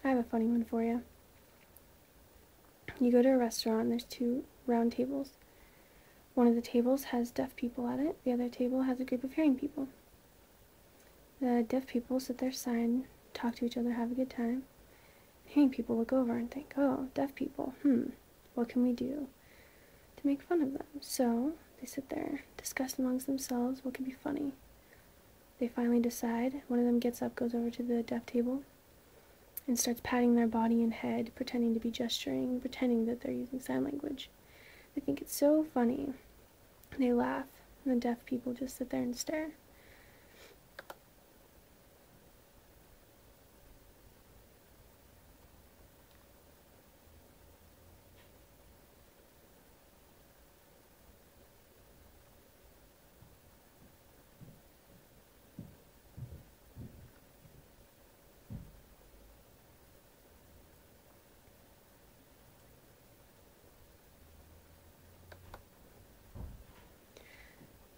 I have a funny one for you. You go to a restaurant and there's two round tables. One of the tables has deaf people at it. The other table has a group of hearing people. The deaf people sit there, sign, talk to each other, have a good time. The hearing people look over and think, oh, deaf people, what can we do to make fun of them? So they sit there, discuss amongst themselves what could be funny. They finally decide. One of them gets up, goes over to the deaf table, and starts patting their body and head, pretending to be gesturing, pretending that they're using sign language. They think it's so funny. They laugh, and the deaf people just sit there and stare.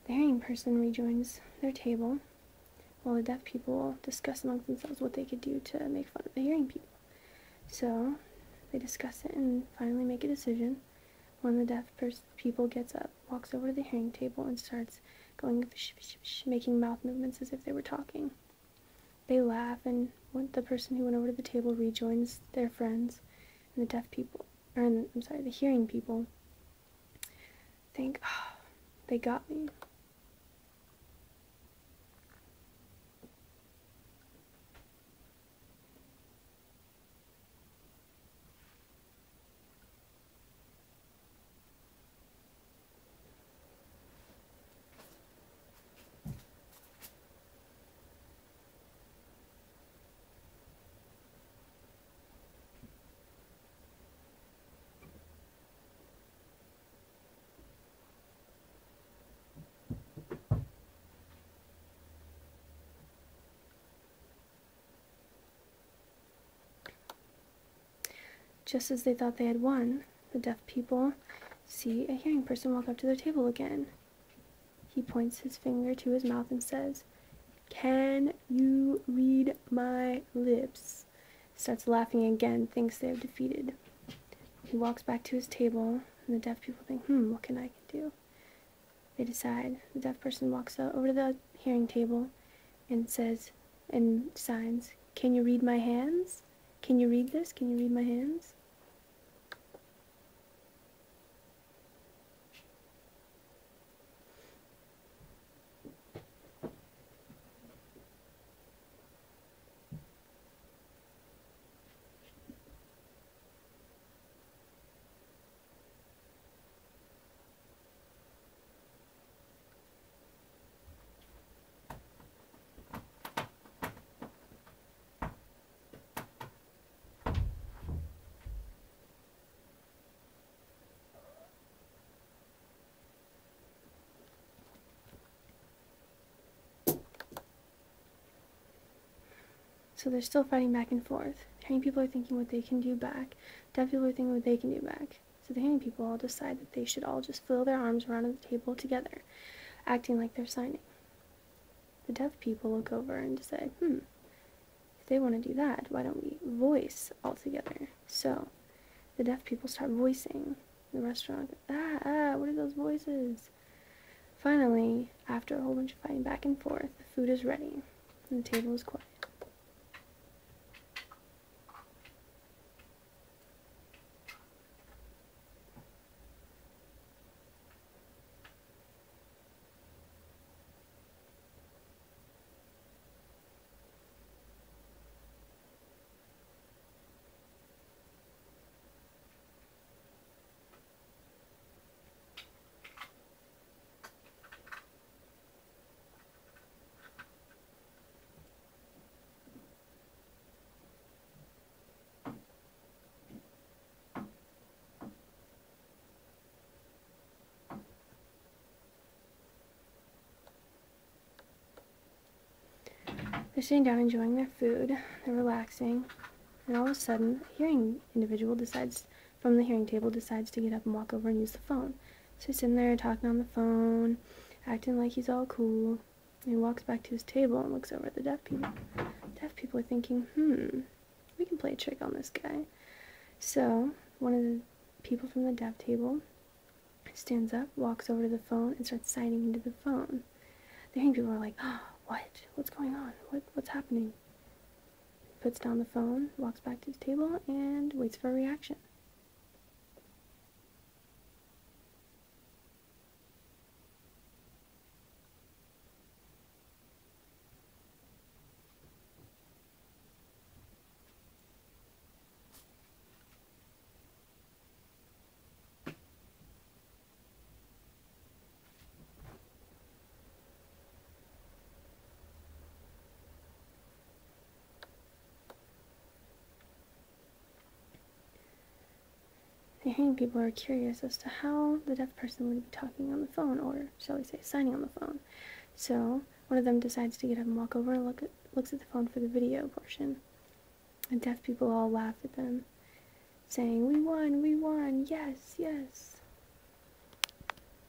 The hearing person rejoins their table, while the deaf people discuss amongst themselves what they could do to make fun of the hearing people. So they discuss it and finally make a decision. One of the deaf people gets up, walks over to the hearing table, and starts going making mouth movements as if they were talking. They laugh, and the person who went over to the table rejoins their friends, and the hearing people think, oh, they got me. Just as they thought they had won, the deaf people see a hearing person walk up to their table again. He points his finger to his mouth and says, "Can you read my lips?" Starts laughing again, thinks they have defeated. He walks back to his table, and the deaf people think, what can I do? They decide. The deaf person walks over to the hearing table and says, and signs, "Can you read my hands? Can you read this? Can you read my hands?" So they're still fighting back and forth. Hearing people are thinking what they can do back. Deaf people are thinking what they can do back. So the hearing people all decide that they should all just flail their arms around the table together, acting like they're signing. The deaf people look over and decide, if they want to do that, why don't we voice all together? So the deaf people start voicing. The restaurant, what are those voices? Finally, after a whole bunch of fighting back and forth, the food is ready, and the table is quiet. They're sitting down enjoying their food, they're relaxing, and all of a sudden, a hearing individual from the hearing table decides to get up and walk over and use the phone. So he's sitting there talking on the phone, acting like he's all cool, and he walks back to his table and looks over at the deaf people. Deaf people are thinking, we can play a trick on this guy. So one of the people from the deaf table stands up, walks over to the phone, and starts signing into the phone. The hearing people are like, oh, what? What's going on? What's happening? He puts down the phone, walks back to his table, and waits for a reaction. The hearing people are curious as to how the deaf person would be talking on the phone, or shall we say, signing on the phone. So one of them decides to get up and walk over and looks at the phone for the video portion. And deaf people all laugh at them, saying, we won, yes, yes.